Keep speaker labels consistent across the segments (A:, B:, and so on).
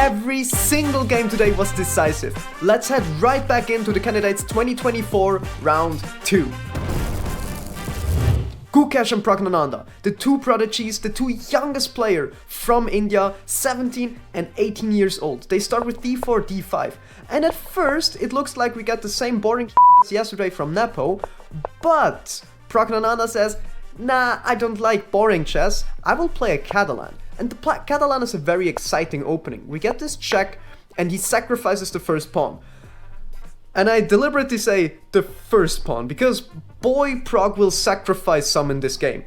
A: Every single game today was decisive. Let's head right back into the candidates 2024 round 2. Gukesh and Praggnanandhaa, the two prodigies, the two youngest players from India, 17 and 18 years old. They start with d4, d5. And at first, it looks like we get the same boring as yesterday from Nepo, but Praggnanandhaa says, nah, I don't like boring chess, I will play a Catalan. And the Catalan is a very exciting opening. We get this check, and he sacrifices the first pawn. And I deliberately say the first pawn, because boy, Prag will sacrifice some in this game.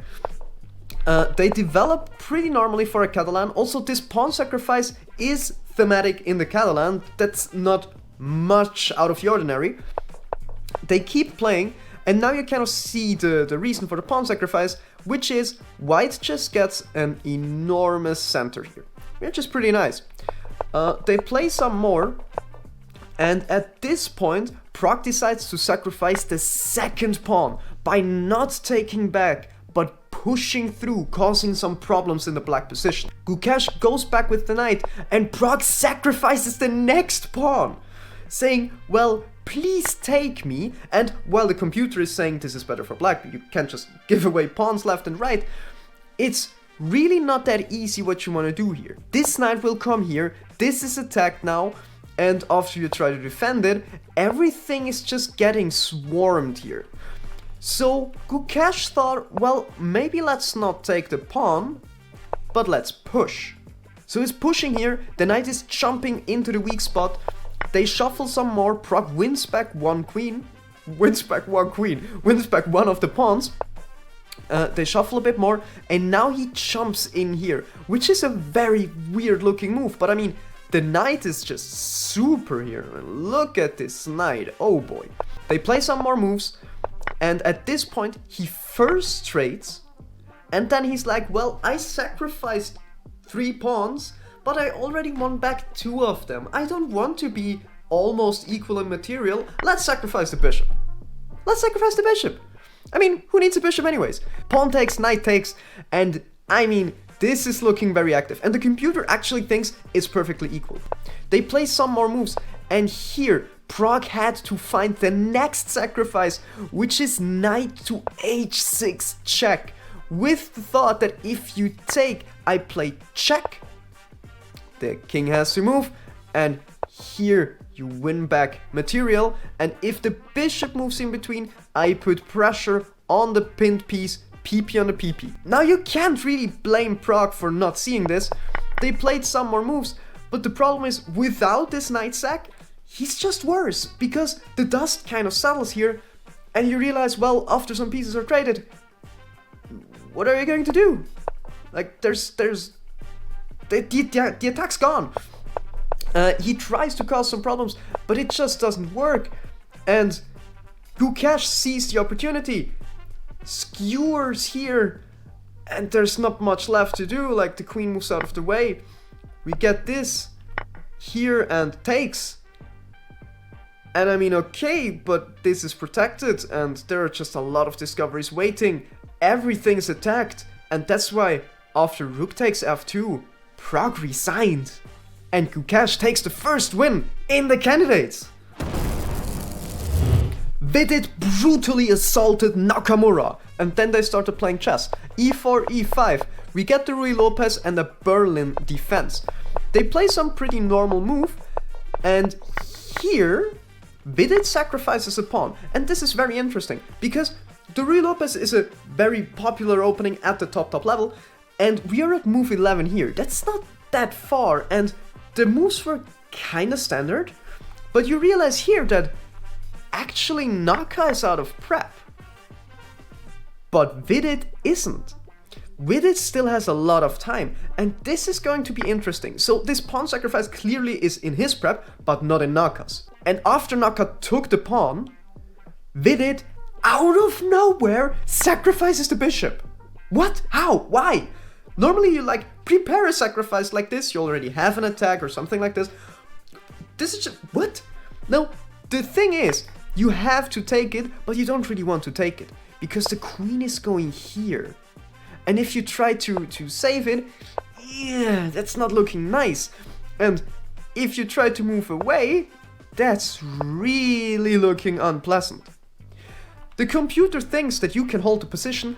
A: They develop pretty normally for a Catalan. Also, this pawn sacrifice is thematic in the Catalan. That's not much out of the ordinary. They keep playing, and now you kind of see the reason for the pawn sacrifice, which is white just gets an enormous center here, which is pretty nice. They play some more, and at this point, Prag decides to sacrifice the second pawn by not taking back, but pushing through, causing some problems in the black position. Gukesh goes back with the knight, and Prag sacrifices the next pawn, saying, well, please take me. And while the computer is saying this is better for black, you can't just give away pawns left and right, it's really not that easy what you want to do here. This knight will come here, this is attacked now, and after you try to defend it, everything is just getting swarmed here. So Gukesh thought, well, maybe let's not take the pawn, but let's push. So he's pushing here, the knight is jumping into the weak spot, they shuffle some more, Prag wins back one queen, wins back one of the pawns. They shuffle a bit more, and now he jumps in here, which is a very weird looking move, but I mean, the knight is just super here. Look at this knight, oh boy. They play some more moves, and at this point, he first trades, and then he's like, well, I sacrificed 3 pawns, but I already won back 2 of them. I don't want to be almost equal in material. Let's sacrifice the bishop. Let's sacrifice the bishop. I mean, who needs a bishop anyways? Pawn takes, knight takes, and I mean, this is looking very active. And the computer actually thinks it's perfectly equal. They play some more moves, and here, Prag had to find the next sacrifice, which is knight to h6 check, with the thought that if you take, I play check, the king has to move, and here you win back material, and if the bishop moves in between, I put pressure on the pinned piece, PP on the PP. Now you can't really blame Prag for not seeing this. They played some more moves, but the problem is, without this knight sack, he's just worse, because the dust kind of settles here, and you realize, well, after some pieces are traded, what are you going to do? Like, the attack's gone. He tries to cause some problems, but it just doesn't work. And Gukesh sees the opportunity, skewers here, and there's not much left to do. Like, the queen moves out of the way. We get this here and takes. And I mean, okay, but this is protected, and there are just a lot of discoveries waiting. Everything is attacked, and that's why after rook takes f2, Prag resigned, and Gukesh takes the first win in the candidates. Vidit brutally assaulted Nakamura, and then they started playing chess. e4, e5, we get the Ruy Lopez and the Berlin defense. They play some pretty normal move, and here Vidit sacrifices a pawn, and this is very interesting, because the Ruy Lopez is a very popular opening at the top level, and we are at move 11 here. That's not that far, and the moves were kinda standard, but you realize here that actually Naka is out of prep. But Vidit isn't. Vidit still has a lot of time, and this is going to be interesting. So this pawn sacrifice clearly is in his prep, but not in Naka's. And after Naka took the pawn, Vidit, out of nowhere, sacrifices the bishop. What? How? Why? Normally you prepare a sacrifice like this, you already have an attack or something like this. This is just, what? No, the thing is, you have to take it, but you don't really want to take it, because the queen is going here. And if you try to save it, yeah, that's not looking nice. And if you try to move away, that's really looking unpleasant. The computer thinks that you can hold the position,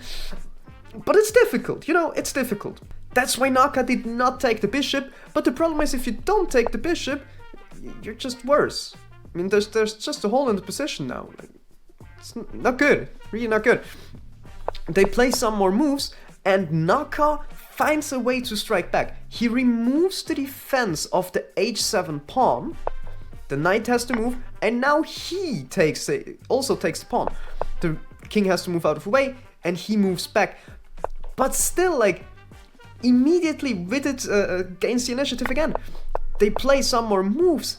A: but it's difficult, it's difficult. That's why Naka did not take the bishop, but the problem is if you don't take the bishop, you're just worse. I mean, there's just a hole in the position now. It's not good, really not good. They play some more moves, and Naka finds a way to strike back. He removes the defense of the h7 pawn. The knight has to move, and now he also takes the pawn. The king has to move out of the way, and he moves back. But still, immediately Vidit gains the initiative again. They play some more moves,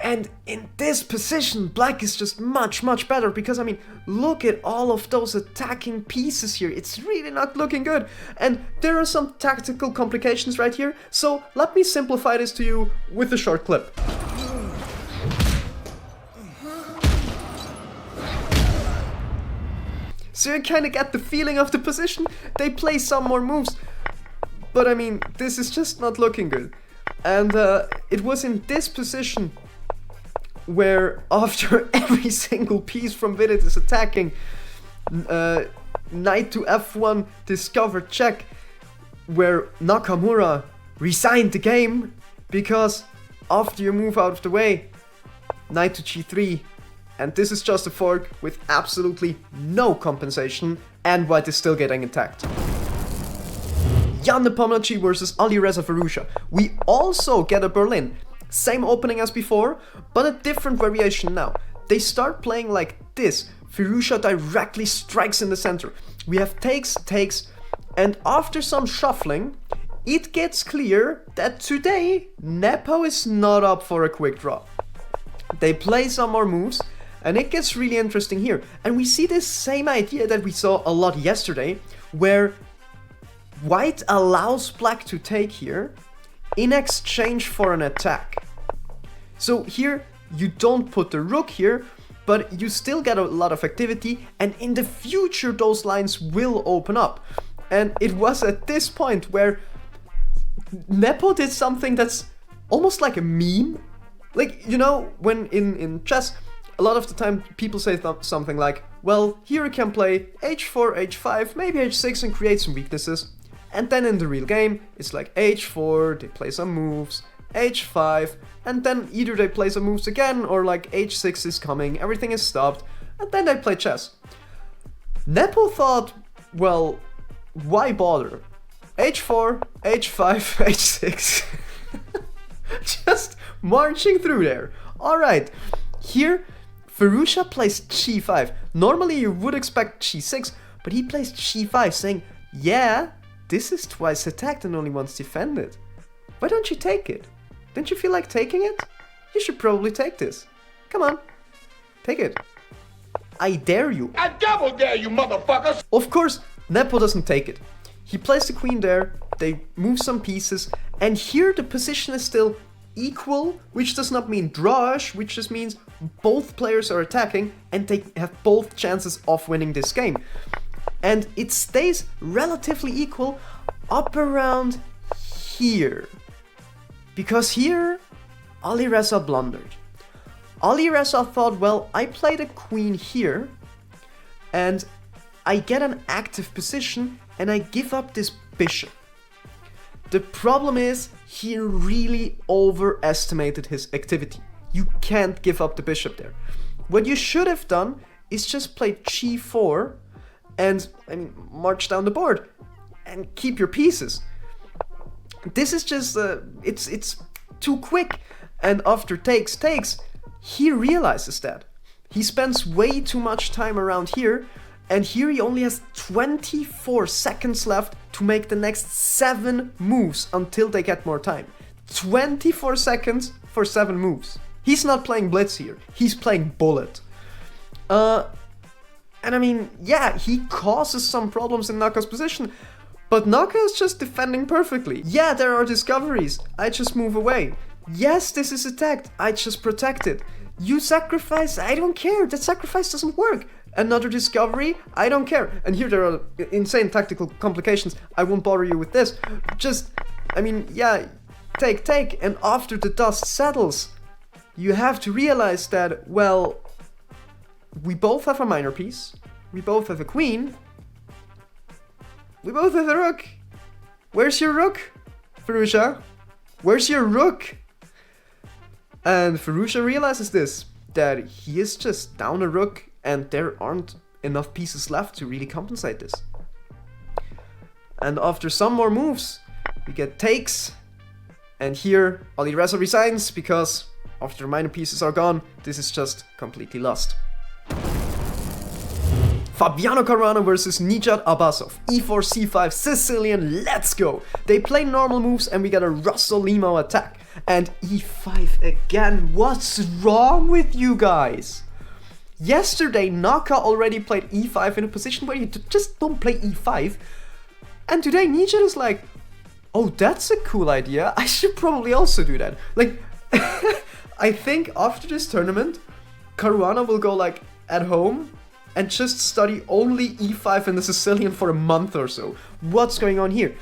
A: and in this position, black is just much, much better because, I mean, look at all of those attacking pieces here. It's really not looking good. And there are some tactical complications right here, so let me simplify this to you with a short clip. So you kind of get the feeling of the position. They play some more moves, but I mean, this is just not looking good. And it was in this position where after every single piece from Vidit is attacking, knight to f1, discover check, where Nakamura resigned the game because after you move out of the way, knight to g3, and this is just a fork with absolutely no compensation, and white is still getting attacked. Jan Nepomniatchi versus Alireza Firouzja. We also get a Berlin. Same opening as before, but a different variation now. They start playing like this. Firouzja directly strikes in the center. We have takes, and after some shuffling, it gets clear that today, Nepo is not up for a quick draw. They play some more moves, and it gets really interesting here. And we see this same idea that we saw a lot yesterday, where white allows black to take here in exchange for an attack. So here, you don't put the rook here, but you still get a lot of activity, and in the future those lines will open up. And it was at this point where Nepo did something that's almost like a meme. Like, when in chess, a lot of the time people say something like, well, here you can play h4, h5, maybe h6 and create some weaknesses. And then in the real game, it's like h4, they play some moves, h5, and then either they play some moves again, or like h6 is coming, everything is stopped, and then they play chess. Nepo thought, well, why bother? h4, h5, h6. Just marching through there. Alright, here, Firouzja plays g5. Normally you would expect g6, but he plays g5, saying, yeah, this is twice attacked and only once defended. Why don't you take it? Don't you feel like taking it? You should probably take this. Come on, take it. I dare you.
B: I double dare you, motherfuckers!
A: Of course, Nepo doesn't take it. He plays the queen there, they move some pieces, and here the position is still equal, which does not mean drawish, which just means both players are attacking and they have both chances of winning this game. And it stays relatively equal up around here. Because here, Alireza blundered. Alireza thought, well, I play the queen here, and I get an active position, and I give up this bishop. The problem is, he really overestimated his activity. You can't give up the bishop there. What you should have done is just play g4, and march down the board and keep your pieces. This is just it's too quick, and after takes, he realizes that. He spends way too much time around here, and here he only has 24 seconds left to make the next 7 moves until they get more time. 24 seconds for 7 moves. He's not playing blitz here, he's playing bullet. And yeah, he causes some problems in Naka's position, but Naka is just defending perfectly. Yeah, there are discoveries, I just move away. Yes, this is attacked, I just protect it. You sacrifice, I don't care, that sacrifice doesn't work. Another discovery, I don't care. And here there are insane tactical complications, I won't bother you with this. Yeah, take, and after the dust settles, you have to realize that, well, we both have a minor piece, we both have a queen, we both have a rook. Where's your rook, Firouzja? Where's your rook? And Firouzja realizes this, that he is just down a rook and there aren't enough pieces left to really compensate this. And after some more moves, we get takes, and here Alireza resigns because after the minor pieces are gone, this is just completely lost. Fabiano Caruana versus Nijat Abasov. E4, C5, Sicilian, let's go! They play normal moves and we get a Russell Limo attack. And E5 again, what's wrong with you guys? Yesterday, Naka already played E5 in a position where you just don't play E5. And today, Nijat is like, oh, that's a cool idea, I should probably also do that. Like, I think after this tournament, Caruana will go like at home and just study only E5 and the Sicilian for a month or so. What's going on here?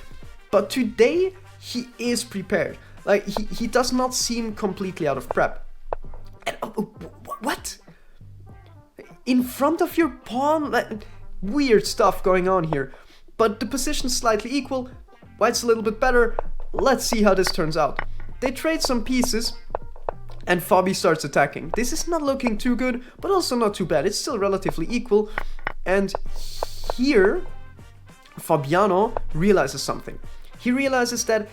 A: But today, he is prepared. Like, he does not seem completely out of prep. And, what? In front of your pawn? Like, weird stuff going on here. But the position's slightly equal. White's a little bit better. Let's see how this turns out. They trade some pieces. And Fabi starts attacking. This is not looking too good, but also not too bad. It's still relatively equal. And here, Fabiano realizes something. He realizes that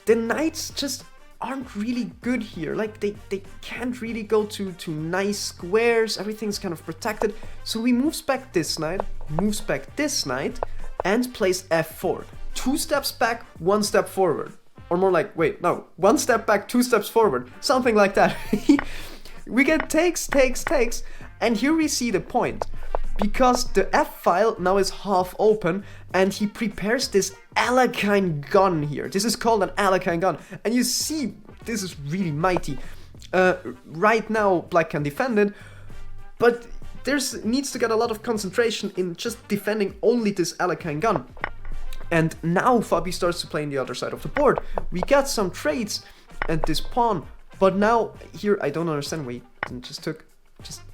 A: the knights just aren't really good here. Like, they can't really go to nice squares. Everything's kind of protected. So he moves back this knight, and plays f4. 2 steps back, 1 step forward. Or more like, wait, no, 1 step back, 2 steps forward. Something like that. We get takes, and here we see the point. Because the f-file now is half open, and he prepares this Alekhine gun here. This is called an Alekhine gun. And you see, this is really mighty. Right now, black can defend it, but needs to get a lot of concentration in just defending only this Alekhine gun. And now Fabi starts to play on the other side of the board. We get some trades and this pawn, but now here I don't understand why he didn't just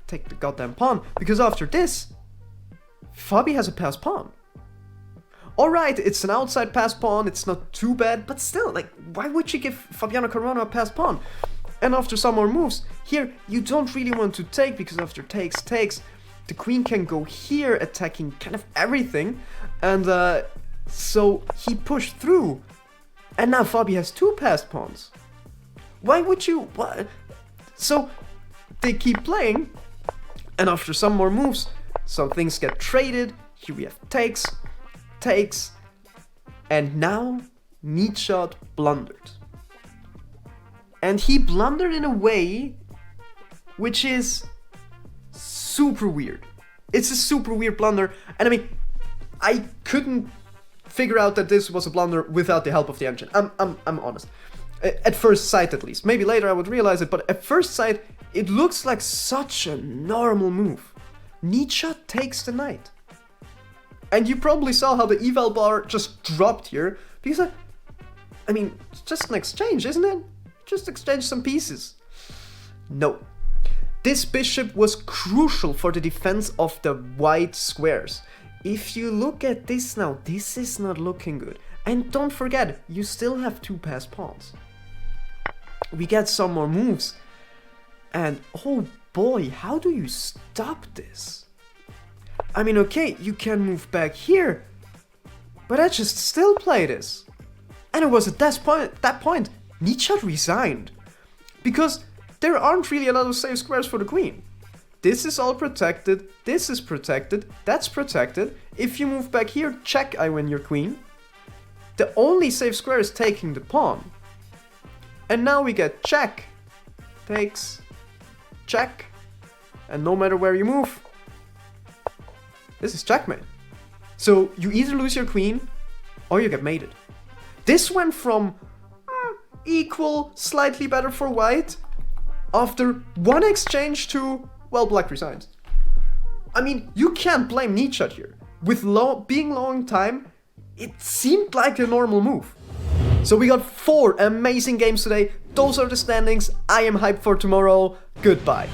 A: take the goddamn pawn, because after this, Fabi has a passed pawn. Alright, it's an outside passed pawn, it's not too bad, but still, like, why would you give Fabiano Caruana a passed pawn? And after some more moves, here you don't really want to take, because after takes, the queen can go here attacking kind of everything, and so he pushed through, and now Fabi has 2 passed pawns. Why would you? What? So they keep playing, and after some more moves, some things get traded. Here we have takes, and now Nijat blundered. And he blundered in a way which is super weird. It's a super weird blunder, and I mean, I couldn't figure out that this was a blunder without the help of the engine. I'm honest. At first sight, at least. Maybe later I would realize it, but at first sight, it looks like such a normal move. Nijat takes the knight. And you probably saw how the eval bar just dropped here, because I mean, it's just an exchange, isn't it? Just exchange some pieces. No. This bishop was crucial for the defense of the white squares. If you look at this now, this is not looking good. And don't forget, you still have 2 passed pawns. We get some more moves. And oh boy, how do you stop this? I mean, okay, you can move back here, but I just still play this. And it was at that point, Nijat resigned. Because there aren't really a lot of safe squares for the queen. This is all protected, this is protected, that's protected. If you move back here, check, I win your queen. The only safe square is taking the pawn. And now we get check, takes, check, and no matter where you move, this is checkmate. So you either lose your queen, or you get mated. This went from equal, slightly better for white, after 1 exchange to, well, black resigns. I mean, you can't blame Nijat here. With being low in time, it seemed like a normal move. So we got 4 amazing games today. Those are the standings. I am hyped for tomorrow. Goodbye.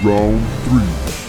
C: Round 3.